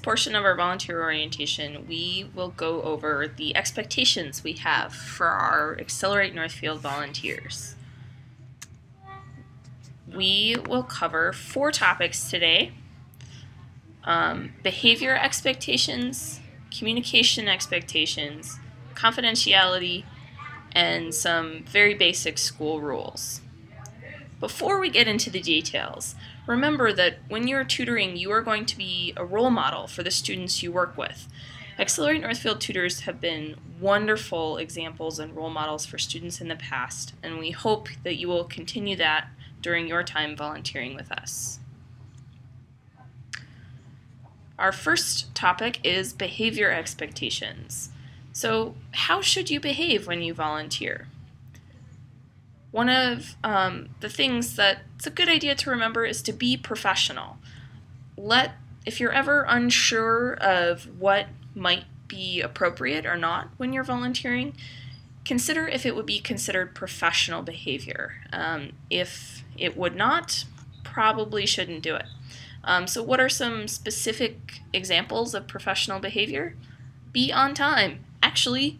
portion of our volunteer orientation, we will go over the expectations we have for our Accelerate Northfield volunteers. We will cover 4 topics today: behavior expectations, communication expectations, confidentiality, and some very basic school rules. Before we get into the details, remember that when you're tutoring, you are going to be a role model for the students you work with. Accelerate Northfield tutors have been wonderful examples and role models for students in the past, and we hope that you will continue that during your time volunteering with us. Our first topic is behavior expectations. So, how should you behave when you volunteer? One of the things that it's a good idea to remember is to be professional. If you're ever unsure of what might be appropriate or not when you're volunteering, consider if it would be considered professional behavior. If it would not, probably shouldn't do it. So what are some specific examples of professional behavior? Be on time. Actually,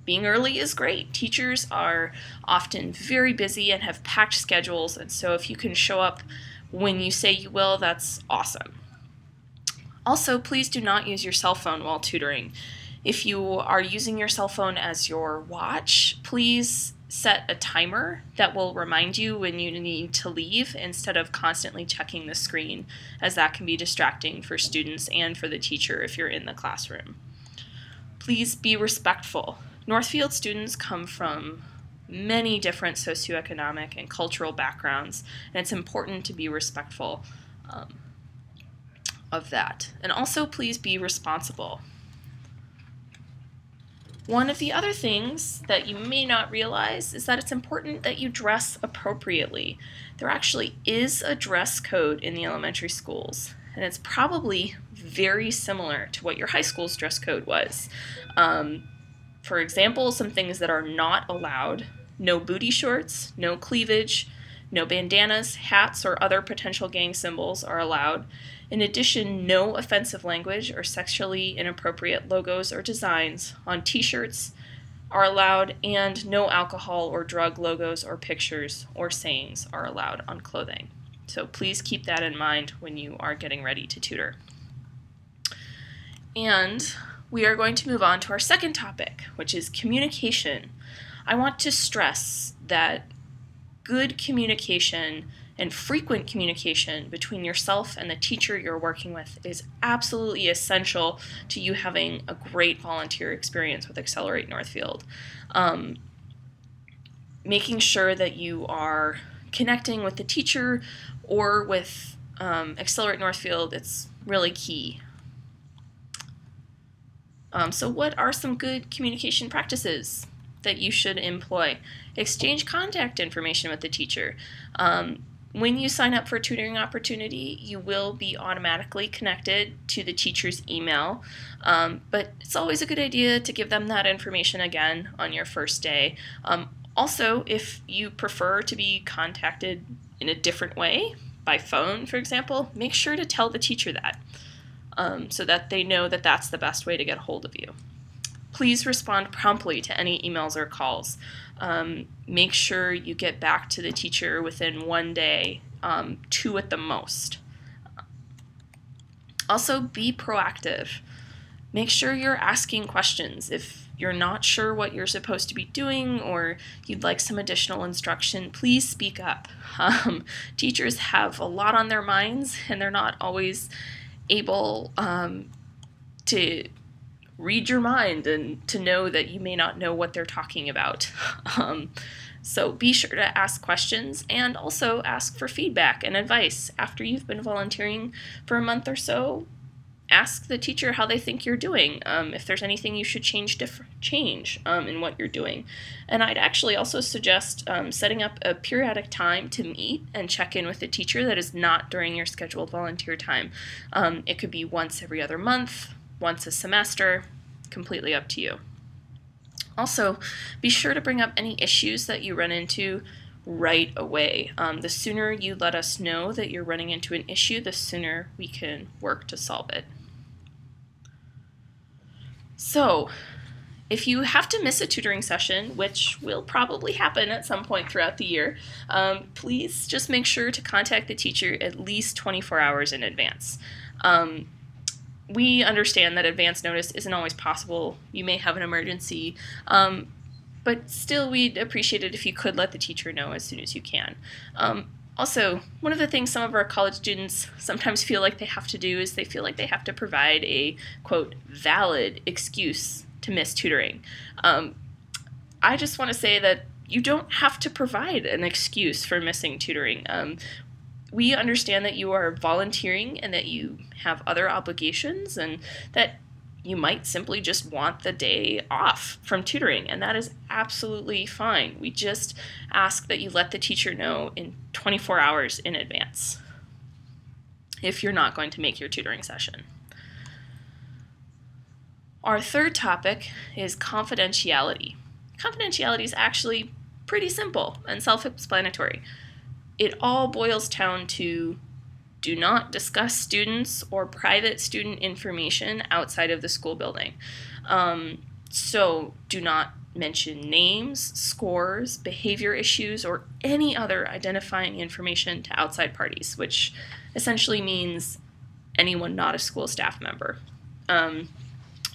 being early is great. Teachers are often very busy and have packed schedules, and so if you can show up when you say you will, that's awesome. Also, please do not use your cell phone while tutoring. If you are using your cell phone as your watch, please set a timer that will remind you when you need to leave instead of constantly checking the screen, as that can be distracting for students and for the teacher if you're in the classroom. Please be respectful. Northfield students come from many different socioeconomic and cultural backgrounds, and it's important to be respectful of that. And also, please be responsible. One of the other things that you may not realize is that it's important that you dress appropriately. There actually is a dress code in the elementary schools, and it's probably very similar to what your high school's dress code was. For example, some things that are not allowed: no booty shorts, no cleavage, no bandanas, hats, or other potential gang symbols are allowed. In addition, no offensive language or sexually inappropriate logos or designs on t-shirts are allowed, and no alcohol or drug logos or pictures or sayings are allowed on clothing. So please keep that in mind when you are getting ready to tutor. And we are going to move on to our second topic, which is communication. I want to stress that good communication and frequent communication between yourself and the teacher you're working with is absolutely essential to you having a great volunteer experience with Accelerate Northfield. Making sure that you are connecting with the teacher or with Accelerate Northfield, it's really key. So what are some good communication practices that you should employ? Exchange contact information with the teacher. When you sign up for a tutoring opportunity, you will be automatically connected to the teacher's email, but it's always a good idea to give them that information again on your first day. Also, if you prefer to be contacted in a different way, by phone, for example, make sure to tell the teacher that, so that they know that that's the best way to get a hold of you. Please respond promptly to any emails or calls. Make sure you get back to the teacher within 1 day, 2 at the most. Also, be proactive. Make sure you're asking questions. If you're not sure what you're supposed to be doing or you'd like some additional instruction, please speak up. Teachers have a lot on their minds, and they're not always able to read your mind and to know that you may not know what they're talking about. So be sure to ask questions and also ask for feedback and advice. After you've been volunteering for a month or so, ask the teacher how they think you're doing, if there's anything you should change in what you're doing. And I'd actually also suggest setting up a periodic time to meet and check in with the teacher that is not during your scheduled volunteer time. It could be once every other month, once a semester, completely up to you. Also, be sure to bring up any issues that you run into right away. The sooner you let us know that you're running into an issue, the sooner we can work to solve it. So, if you have to miss a tutoring session, which will probably happen at some point throughout the year, please just make sure to contact the teacher at least 24 hours in advance. We understand that advance notice isn't always possible. You may have an emergency, but still we'd appreciate it if you could let the teacher know as soon as you can. Also, one of the things some of our college students sometimes feel like they have to do is they feel like they have to provide a, quote, valid excuse to miss tutoring. I just want to say that you don't have to provide an excuse for missing tutoring. We understand that you are volunteering and that you have other obligations and that you might simply just want the day off from tutoring, and that is absolutely fine. We just ask that you let the teacher know in 24 hours in advance if you're not going to make your tutoring session. Our third topic is confidentiality. Confidentiality is actually pretty simple and self-explanatory. It all boils down to do not discuss students or private student information outside of the school building. So do not mention names, scores, behavior issues, or any other identifying information to outside parties, which essentially means anyone not a school staff member.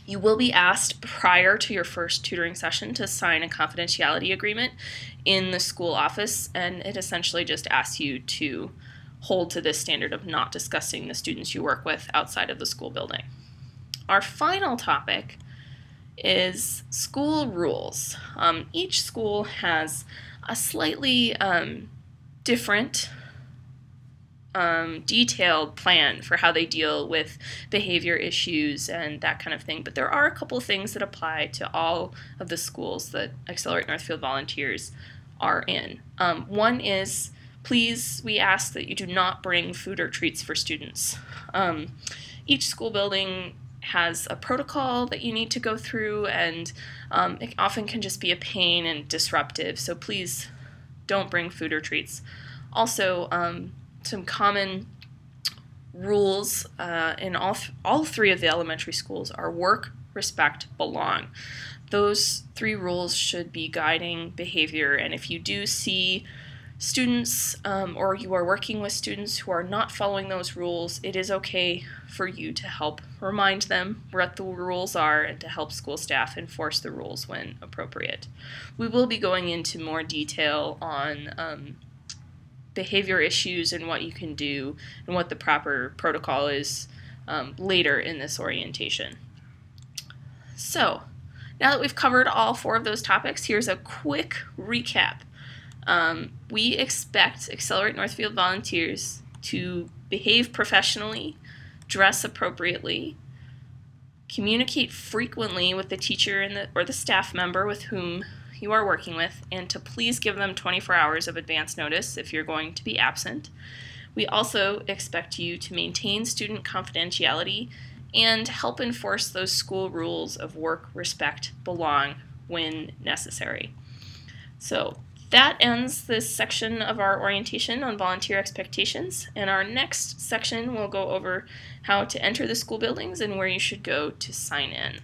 You will be asked prior to your first tutoring session to sign a confidentiality agreement in the school office, and it essentially just asks you to hold to this standard of not discussing the students you work with outside of the school building. Our final topic is school rules. Each school has a slightly different detailed plan for how they deal with behavior issues and that kind of thing, but there are a couple of things that apply to all of the schools that Accelerate Northfield volunteers are in. One is, please, we ask that you do not bring food or treats for students. Each school building has a protocol that you need to go through, and it often can just be a pain and disruptive, so please don't bring food or treats. Also, some common rules in all three of the elementary schools are work, respect, belong. Those three rules should be guiding behavior, and if you do see students or you are working with students who are not following those rules, it is okay for you to help remind them what the rules are and to help school staff enforce the rules when appropriate. We will be going into more detail on behavior issues and what you can do and what the proper protocol is later in this orientation. So, now that we've covered all four of those topics, here's a quick recap. We expect Accelerate Northfield volunteers to behave professionally, dress appropriately, communicate frequently with the teacher or the staff member with whom you are working with, and to please give them 24 hours of advance notice if you're going to be absent. We also expect you to maintain student confidentiality and help enforce those school rules of work, respect, belong when necessary. So that ends this section of our orientation on volunteer expectations, and our next section will go over how to enter the school buildings and where you should go to sign in.